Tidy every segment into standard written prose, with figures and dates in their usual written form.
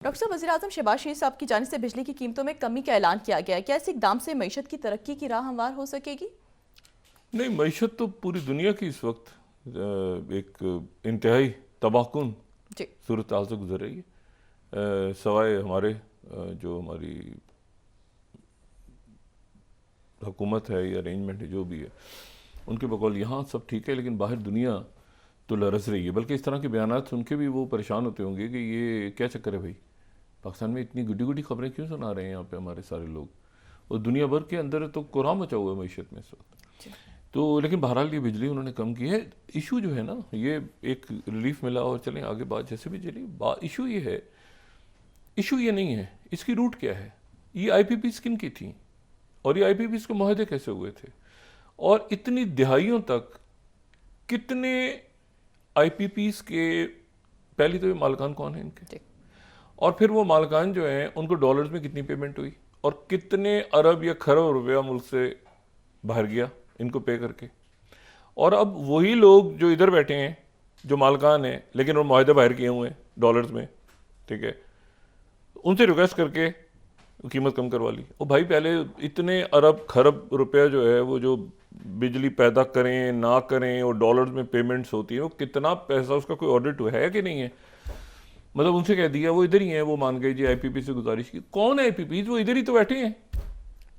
Doctor साहब, वज़ीर-ए-आज़म शहबाज शरीफ साहब की जानिब से बिजली की कीमतों में कमी का ऐलान किया गया है। क्या इस इक़दाम से मईशत की तरक्की की राह हमवार हो सकेगी? नहीं, मईशत तो पूरी दुनिया की इस वक्त एक इंतहाई तबाहकुन जी। सूरत हाल से गुजर रही है। सवाए हमारे जो हमारी हुकूमत है या अरेंजमेंट है जो भी है, उनके बकौल यहाँ सब ठीक है, लेकिन बाहर दुनिया तो लरस रही है। बल्कि इस तरह के बयान सुन के भी वो परेशान होते होंगे कि ये क्या चक्कर है भाई, पाकिस्तान में इतनी गुड्डी गुड्डी खबरें क्यों सुना रहे हैं यहाँ पे हमारे सारे लोग, और दुनिया भर के अंदर तो कोहराम मचा हुआ है मीशत में इस वक्त। तो लेकिन बहरहाल ये बिजली उन्होंने कम की है। इशू जो है ना, ये एक रिलीफ मिला और चलें आगे बात जैसे भी चली। इशू ये है, इशू ये नहीं है, इसकी रूट क्या है। ये IPP किन की थी और ये IPP के मुआहदे कैसे हुए थे, और इतनी दिहाइयों तक कितने IPP के, पहली तो ये मालकान कौन है इनके, और फिर वो मालकान जो हैं उनको डॉलर्स में कितनी पेमेंट हुई और कितने अरब या खरब रुपया मुल्क से बाहर गया इनको पे करके। और अब वही लोग जो इधर बैठे हैं जो मालकान हैं, लेकिन वो मुआहदे बाहर किए हुए हैं डॉलर्स में, ठीक है, उनसे रिक्वेस्ट करके कीमत कम करवा ली। और भाई पहले इतने अरब खरब रुपया जो है वो जो बिजली पैदा करें ना करें और डॉलर्स में पेमेंट्स होती है, वो कितना पैसा उसका कोई ऑडिट है कि नहीं है। मतलब उनसे कह दिया, वो इधर ही है, वो मान गए जी IPP से गुजारिश की। कौन है IPP? वो इधर ही तो बैठे हैं।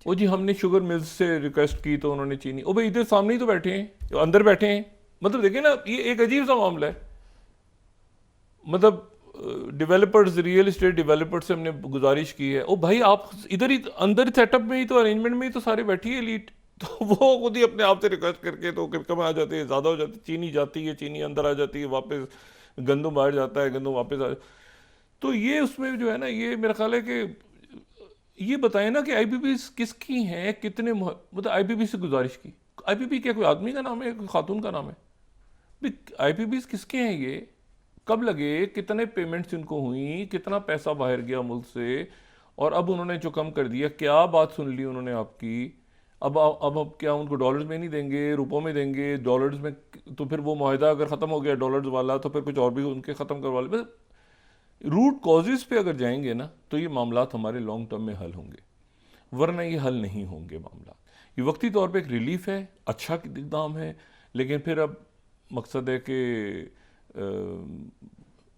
वो जी हमने शुगर मिल्स से रिक्वेस्ट की तो उन्होंने चीनी, ओ भाई इधर सामने ही तो बैठे हैं, अंदर बैठे हैं। मतलब देखिए ना, ये एक अजीब सा मामला है। मतलब डेवलपर्स, रियल एस्टेट डेवलपर्स से हमने गुजारिश की है, ओ भाई आप इधर ही अंदर सेटअप में ही तो, अरेंजमेंट में ही तो सारे बैठी है एलीट, तो वो खुद ही अपने आप से रिक्वेस्ट करके तो कम आ जाते हैं, ज़्यादा हो जाती है, चीनी जाती है, चीनी अंदर आ जाती है, वापस गंदम बाहर जाता है, गंदम वापस आ। तो ये उसमें जो है ना, ये मेरा ख्याल है कि ये बताएं ना कि IPP किसकी हैं, कितने, मतलब IPP से गुजारिश की। IPP क्या कोई आदमी का नाम है, कोई खातून का नाम है? IPP किसके हैं ये, कब लगे, कितने पेमेंट्स इनको हुई, कितना पैसा बाहर गया मुल्क से, और अब उन्होंने जो कम कर दिया, क्या बात सुन ली उन्होंने आपकी। अब क्या उनको डॉलर्स में नहीं देंगे, रुपयों में देंगे? डॉलर्स में तो फिर वो मुआहदा अगर ख़त्म हो गया डॉलर्स वाला, तो फिर कुछ और भी उनके ख़त्म करवा ले। रूट कॉजेज़ पे अगर जाएंगे ना, तो ये मामलात हमारे लॉन्ग टर्म में हल होंगे, वरना ये हल नहीं होंगे मामला। ये वक्ती तौर पे एक रिलीफ है, अच्छा इक़दाम है, लेकिन फिर अब मकसद है कि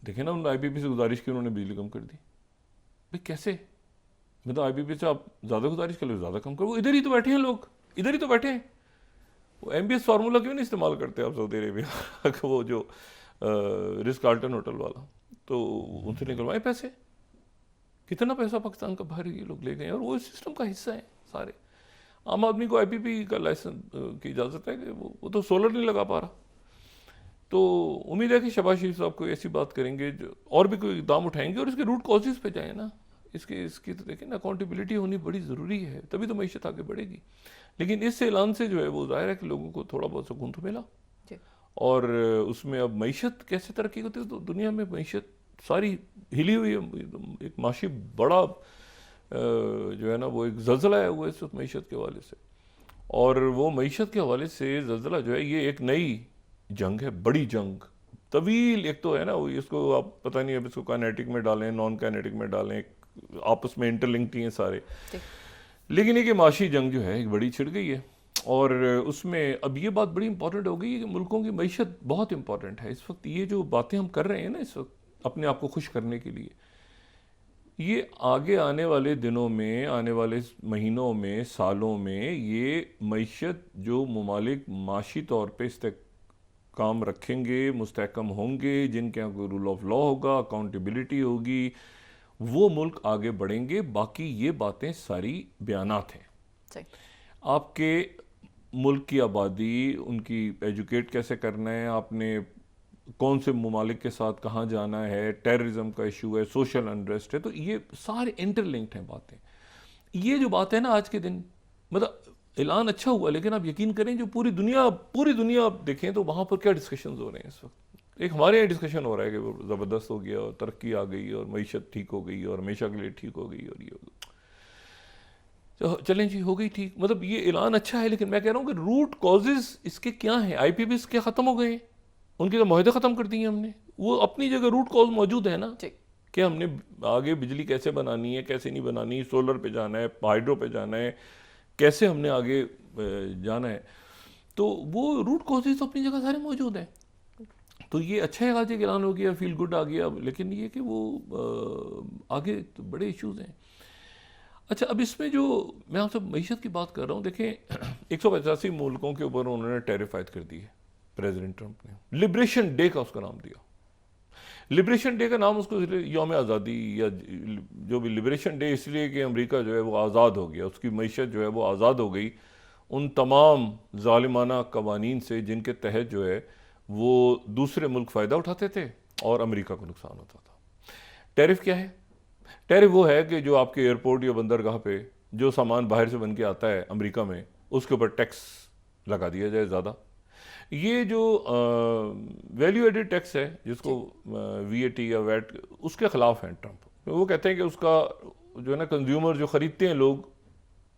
देखें ना, उन IPP से गुजारिश की, उन्होंने बिजली कम कर दी। भाई कैसे? मतलब IPP से आप ज़्यादा गुजारिश कर लो, ज़्यादा कम करो। वो इधर ही तो बैठे हैं लोग, इधर ही तो बैठे हैं। वो MBS फार्मूला क्यों नहीं इस्तेमाल करते आप सऊदी अरेबिया का, वो जो रिज कार्ल्टन होटल वाला, तो उनसे निकलवाए पैसे। कितना पैसा पाकिस्तान का बाहर ये लोग ले गए, और वो सिस्टम का हिस्सा है सारे। आम आदमी को IPP का लाइसेंस की इजाज़त है कि वो तो सोलर नहीं लगा पा रहा। तो उम्मीद है कि शहबाज शरीफ साहब को ऐसी बात करेंगे जो और भी कोई इक़दाम उठाएंगे, और इसके रूट कॉजेज़ पे जाए ना। इसकी तो देखें ना, अकाउंटेबिलिटी होनी बड़ी ज़रूरी है, तभी तो मईशत आगे बढ़ेगी। लेकिन इस ऐलान से जो है वो ज़ाहिर है कि लोगों को थोड़ा बहुत सुकून तो मिला, और उसमें अब मईशत कैसे तरक्की होती है, तो दुनिया में मईशत सारी हिली हुई है। एक माशी बड़ा जो है ना, वो एक ज़लज़ला है वो इस मईशत के हवाले से, और वो मईशत के हवाले से ज़लज़ला जो है, ये एक नई जंग है, बड़ी जंग, तवील। एक तो है ना वो, इसको आप पता नहीं अब इसको काइनेटिक में डालें, नॉन काइनेटिक में डालें, आपस में इंटरलिंक्ड हैं सारे, लेकिन एक माशी जंग जो है एक बड़ी छिड़ गई है। और उसमें अब ये बात बड़ी इंपॉर्टेंट हो गई है कि मुल्कों की मईशत बहुत इंपॉर्टेंट है इस वक्त। ये जो बातें हम कर रहे हैं ना इस वक्त अपने आप को खुश करने के लिए, ये आगे आने वाले दिनों में, आने वाले महीनों में, सालों में, ये मईशत जो ममालिक माशी तौर पर इस्तेहकाम रखेंगे, मुस्तहकम होंगे, जिनके यहाँ कोई रूल ऑफ लॉ होगा, अकाउंटेबिलिटी होगी, वो मुल्क आगे बढ़ेंगे। बाकी ये बातें सारी बयानात हैं। आपके मुल्क की आबादी, उनकी एजुकेट कैसे करना है, आपने कौन से ममालिक के साथ कहाँ जाना है, टेररिज्म का इशू है, सोशल अनरेस्ट है, तो ये सारे इंटरलिंक्ड हैं बातें। ये जो बात है ना आज के दिन, मतलब ऐलान अच्छा हुआ, लेकिन आप यकीन करें जो पूरी दुनिया आप देखें तो वहाँ पर क्या डिस्कशंस हो रहे हैं इस वक्त। एक हमारे यहाँ डिस्कशन हो रहा है कि वो ज़बरदस्त हो गया और तरक्की आ गई और मईशत ठीक हो गई और हमेशा के लिए ठीक हो गई, और ये हो गई। तो चलें जी, हो गई ठीक, मतलब ये ऐलान अच्छा है, लेकिन मैं कह रहा हूँ कि रूट कॉजेज़ इसके क्या हैं। IPP के ख़त्म हो गए, उनके तो मुआहदे ख़त्म कर दिए हमने, वो अपनी जगह रूट कॉज मौजूद है ना। कि हमने आगे बिजली कैसे बनानी है, कैसे नहीं बनानी, सोलर पे जाना है, हाइड्रो पे जाना है, कैसे हमने आगे जाना है। तो वो रूट कॉजेज तो अपनी जगह सारे मौजूद हैं। तो ये अच्छा है, आज एक ऐलान हो गया, फील गुड आ गया, लेकिन ये कि वो आगे तो बड़े इश्यूज हैं। अच्छा, अब इसमें जो मैं आपसे मईशत की बात कर रहा हूँ, देखें 185 मुल्कों के ऊपर उन्होंने टैरिफ आयद कर दी है प्रेसिडेंट ट्रंप ने। लिबरेशन डे का उसका नाम दिया। लिबरेशन डे का नाम उसको यौम आज़ादी या जो भी, लिबरेशन डे इसलिए कि अमेरिका जो है वो आज़ाद हो गया, उसकी मईशत जो है वो आज़ाद हो गई उन तमाम ज़ालिमाना कवानीन से जिनके तहत जो है वो दूसरे मुल्क फ़ायदा उठाते थे और अमेरिका को नुकसान होता था। टैरिफ क्या है? टैरिफ वो है कि जो आपके एयरपोर्ट या बंदरगाह पे जो सामान बाहर से बन के आता है अमेरिका में, उसके ऊपर टैक्स लगा दिया जाए ज़्यादा। ये जो वैल्यू एडेड टैक्स है जिसको वीएटी या वैट, उसके ख़िलाफ़ हैं ट्रंप। वो कहते हैं कि उसका जो है ना, कंज्यूमर जो ख़रीदते हैं लोग,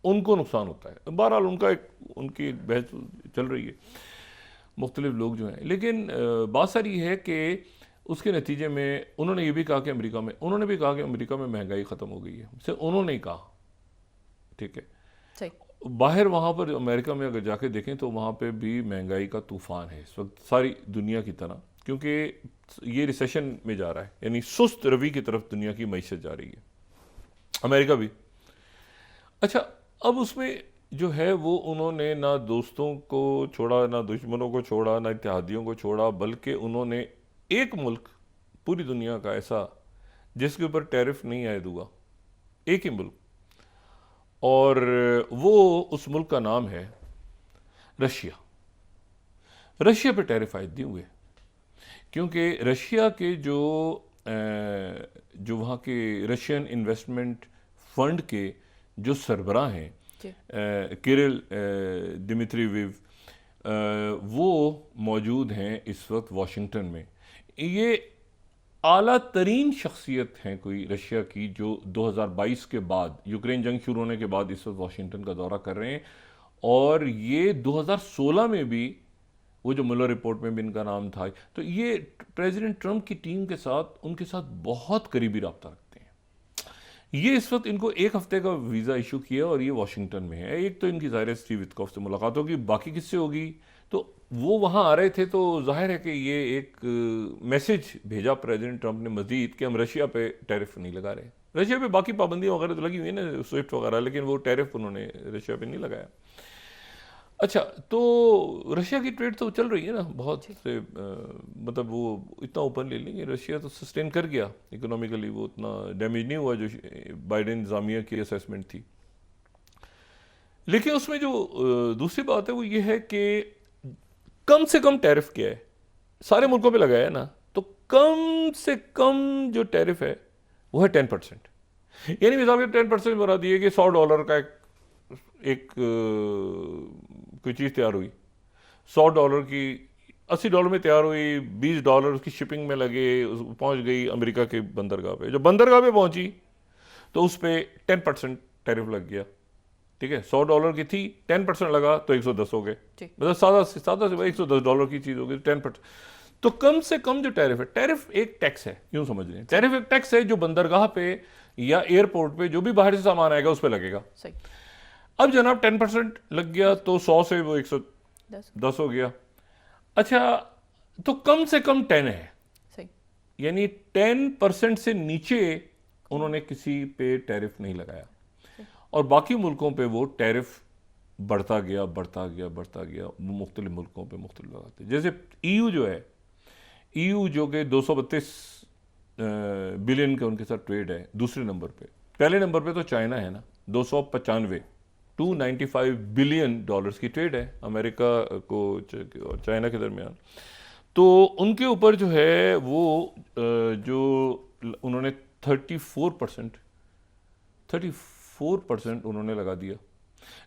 उनको नुकसान होता है। बहरहाल उनकी बहस चल रही है, मुख्तलिफ लोग जो हैं। लेकिन बात सारी है कि उसके नतीजे में उन्होंने ये भी कहा कि अमेरिका में महंगाई ख़त्म हो गई है। सिर्फ उन्होंने ही कहा, ठीक है। सही। बाहर वहाँ पर अमेरिका में अगर जाके देखें तो वहाँ पे भी महंगाई का तूफ़ान है इस वक्त, सारी दुनिया की तरह, क्योंकि ये रिसेशन में जा रहा है, यानी सुस्त रवि की तरफ दुनिया की मईशत जा रही है, अमेरिका भी। अच्छा, अब उसमें जो है वो उन्होंने ना दोस्तों को छोड़ा, ना दुश्मनों को छोड़ा, ना इत्तेहादियों को छोड़ा, बल्कि उन्होंने एक मुल्क पूरी दुनिया का ऐसा जिसके ऊपर टैरिफ नहीं आयद हुआ, एक ही मुल्क, और वो उस मुल्क का नाम है रशिया। रशिया पे टैरिफ आयद नहीं हुए क्योंकि रशिया के जो वहाँ के रशियन इन्वेस्टमेंट फंड के जो सरबराह हैं किरिल दिमित्रियेव, वो मौजूद हैं इस वक्त वाशिंगटन में। ये आला तरीन शख्सियत हैं कोई रशिया की, जो 2022 के बाद, यूक्रेन जंग शुरू होने के बाद इस वक्त वाशिंगटन का दौरा कर रहे हैं। और ये 2016 में भी, वो जो मुलर रिपोर्ट में भी इनका नाम था, तो ये प्रेसिडेंट ट्रंप की टीम के साथ, उनके साथ बहुत करीबी रब्ता रखते हैं। ये इस वक्त इनको एक हफ्ते का वीज़ा इशू किया और ये वाशिंगटन में है। एक तो इनकी ज़ाहिर है स्टीव विटकॉफ से मुलाकात होगी, बाकी किससे होगी? तो वो वहाँ आ रहे थे, तो जाहिर है कि ये एक मैसेज भेजा प्रेसिडेंट ट्रंप ने मजीद कि हम रशिया पे टैरिफ नहीं लगा रहे। रशिया पे बाकी पाबंदियाँ वगैरह तो लगी हुई है ना, स्विफ्ट वगैरह, लेकिन वो टैरिफ उन्होंने रशिया पे नहीं लगाया। अच्छा, तो रशिया की ट्रेड तो चल रही है ना बहुत से, मतलब वो इतना ओपन ले लेंगे, रशिया तो सस्टेन कर गया इकोनॉमिकली, वो उतना डैमेज नहीं हुआ जो बाइडेन इंतजामिया की असेसमेंट थी। लेकिन उसमें जो दूसरी बात है वो ये है कि कम से कम टैरिफ क्या है, सारे मुल्कों पे लगाया है ना, तो कम से कम जो टैरिफ है वो है 10%। यानी मिसाल के 10% बना दिए कि $100 का एक कोई चीज़ तैयार हुई, $100 की $80 में तैयार हुई, $20 उसकी शिपिंग में लगे, पहुंच गई अमेरिका के बंदरगाह पे। जब बंदरगाह पे पहुंची तो उस पर 10% टैरिफ लग गया, ठीक है। $100 की थी, 10% लगा तो 110 हो गए, मतलब सादा से $110 की चीज़ हो गई, 10%। तो कम से कम जो टैरिफ है, टैरिफ एक टैक्स है, यूं समझ लें, टैरिफ एक टैक्स है जो बंदरगाह पे या एयरपोर्ट पे जो भी बाहर से सामान आएगा उस पर लगेगा। सही। अब जनाब 10% लग गया तो 100 से वो 110 हो गया। अच्छा, तो कम से कम 10 है, सही। यानी 10% से नीचे उन्होंने किसी पे टैरिफ नहीं लगाया, और बाकी मुल्कों पे वो टैरिफ बढ़ता गया, मुख्तलिफ मुल्कों पे मुख्तलिफ लगाते। जैसे EU जो है, EU जो कि 232 बिलियन का उनके साथ ट्रेड है दूसरे नंबर पे। पहले नंबर पे तो चाइना है ना, 295 बिलियन डॉलर्स की ट्रेड है अमेरिका को और चाइना के दरमियान। तो उनके ऊपर जो है वो जो उन्होंने 34% उन्होंने लगा दिया।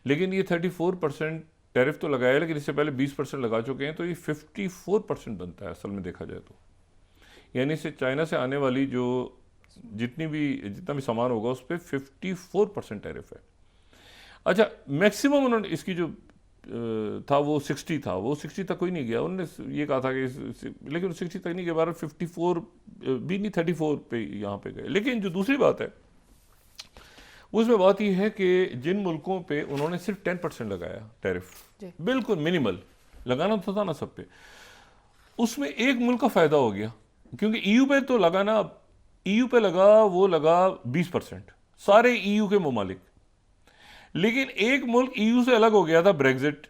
लेकिन ये 34% टैरिफ तो लगाया, लेकिन इससे पहले 20% लगा चुके हैं, तो ये 54% बनता है असल में देखा जाए तो। यानी से चाइना से आने वाली जो जितना भी सामान होगा उस पर 54% टैरिफ है। अच्छा, मैक्सिमम उन्होंने इसकी जो था वो 60 था, वो 60 तक कोई नहीं गया। उन्होंने ये कहा था कि लेकिन 60 तक नहीं गया, 54 भी नहीं, 34 पे यहाँ पे गए। लेकिन जो दूसरी बात है उसमें बात ये है कि जिन मुल्कों पे उन्होंने सिर्फ 10% लगाया टैरिफ, बिल्कुल मिनिमल लगाना तो था ना सब पे, उसमें एक मुल्क का फायदा हो गया, क्योंकि ईयू पे तो लगाना, ईयू पे लगा, वो लगा 20%, सारे ईयू के ममालिक। लेकिन एक मुल्क ईयू से अलग हो गया था ब्रेग्जिट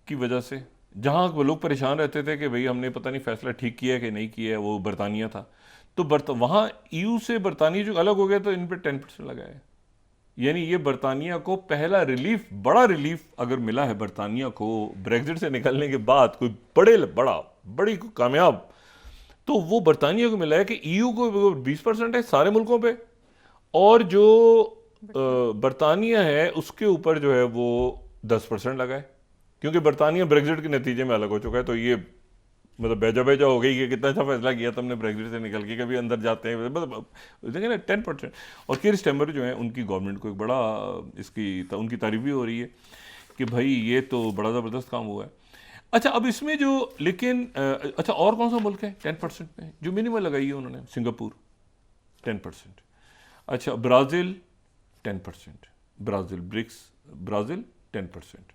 की वजह से, जहां वो लोग परेशान रहते थे कि भाई हमने पता नहीं फैसला ठीक किया है कि नहीं किया है, वो बरतानिया था। तो वहां ईयू से बरतानिया जो अलग हो गया तो इन पे 10% लगाया। यानी ये बरतानिया को पहला रिलीफ, बड़ा रिलीफ अगर मिला है बरतानिया को ब्रेग्जिट से निकलने के बाद, कोई बड़ी कामयाब, तो वो बरतानिया को मिला है कि ईयू को 20% है सारे मुल्कों पे, और जो बरतानिया है उसके ऊपर जो है वो 10% लगा है, क्योंकि बरतानिया ब्रेग्जिट के नतीजे में अलग हो चुका है। तो ये मतलब बेजा हो गई कि कितना अच्छा फैसला किया तुमने ब्रेग्जिट से निकल के, कभी अंदर जाते हैं मतलब देखें ना 10%। और कीर स्टारमर जो है उनकी गवर्नमेंट को एक बड़ा उनकी तारीफ भी हो रही है कि भाई ये तो बड़ा ज़बरदस्त काम हुआ है। अच्छा, अब इसमें जो लेकिन अच्छा और कौन सा मुल्क है 10% में जो मिनिमम लगाई है उन्होंने? सिंगापुर 10%। अच्छा, Brazil 10%, Brazil BRICS, Brazil 10%,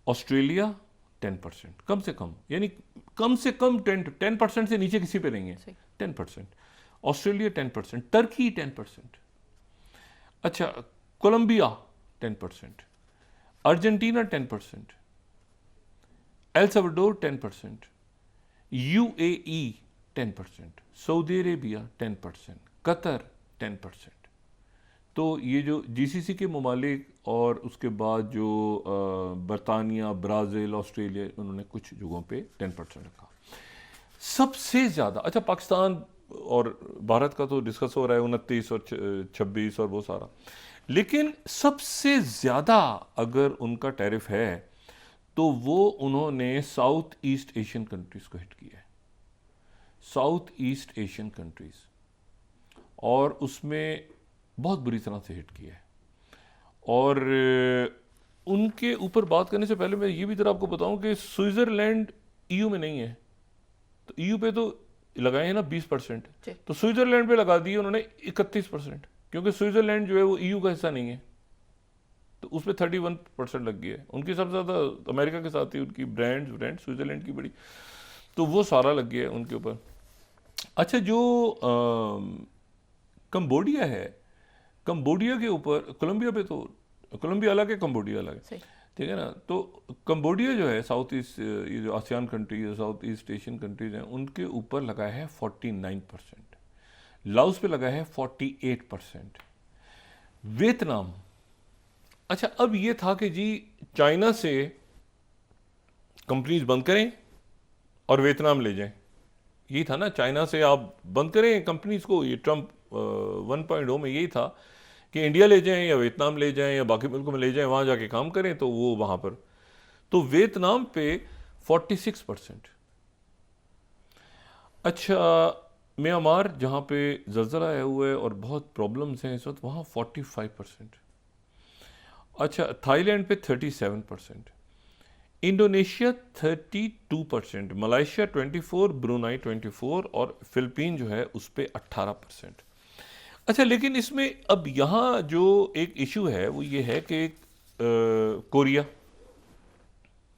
Australia 10%, कम से कम, यानी कम से कम 10% से नीचे किसी पे नहीं है 10%। ऑस्ट्रेलिया 10%, टर्की 10%, अच्छा Colombia 10%, Argentina 10%, El Salvador 10%, UAE 10%, Saudi Arabia 10%, Qatar 10%। तो ये जो जीसीसी के ममालिक और उसके बाद जो बरतानिया, ब्राज़ील, ऑस्ट्रेलिया, उन्होंने कुछ जगहों पे 10% रखा। सबसे ज़्यादा, अच्छा पाकिस्तान और भारत का तो डिस्कस हो रहा है 29 और 26 और वो सारा, लेकिन सबसे ज़्यादा अगर उनका टैरिफ है तो वो उन्होंने साउथ ईस्ट एशियन कंट्रीज़ को हिट किया है, साउथ ईस्ट एशियन कंट्रीज़, और उसमें बहुत बुरी तरह से हिट किया है। और उनके ऊपर बात करने से पहले मैं ये भी जरा आपको बताऊं कि स्विट्ज़रलैंड ईयू में नहीं है, तो ईयू पे तो लगाए हैं ना 20%, तो स्विट्ज़रलैंड पे लगा दिए उन्होंने 31%, क्योंकि स्विट्ज़रलैंड जो है वो ईयू का हिस्सा नहीं है, तो उस पर 31% लग गया है। उनकी सबसे ज़्यादा अमेरिका के साथ ही उनकी ब्रांड स्विट्ज़रलैंड की बड़ी, तो वो सारा लग गया है उनके ऊपर। अच्छा, जो कंबोडिया है, कंबोडिया के ऊपर, कोलंबिया पे तो कोलंबिया अलग है, कंबोडिया अलग है, ठीक है ना। तो कंबोडिया जो है साउथ ईस्ट, ये जो ASEAN countries, south east Asian countries हैं, उनके ऊपर लगा है 49%, लाओस पे लगा है 48%, वियतनाम। अच्छा, अब ये था कि जी चाइना से कंपनीज बंद करें और वियतनाम ले जाएं, यही था ना, चाइना से आप बंद करें कंपनीज को। ये ट्रंप 1.0 में यही था कि इंडिया ले जाएं या वियतनाम ले जाएं या बाकी मुल्कों में ले जाएं, वहाँ जाके काम करें, तो वो वहाँ पर, तो वियतनाम पे 46%। अच्छा, म्यांमार जहाँ पे ज़लज़ला आया हुआ है और बहुत प्रॉब्लम्स हैं इस वक्त, वहाँ 45%। अच्छा, थाईलैंड पे 37%, इंडोनेशिया 32%, मलेशिया 24%, ब्रुनाई 24%, और फिलिपीन जो है उस पर 18%। अच्छा, लेकिन इसमें अब यहाँ जो एक इशू है वो ये है कि कोरिया,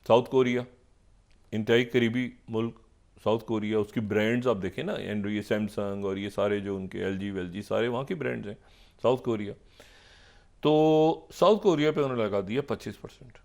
साउथ कोरिया, इंतहाई करीबी मुल्क साउथ कोरिया, उसकी ब्रांड्स आप देखें ना, एंड ये सैमसंग और ये सारे जो उनके एलजी वेलजी सारे वहाँ की ब्रांड्स हैं साउथ कोरिया। तो साउथ कोरिया पे उन्होंने लगा दिया 25%।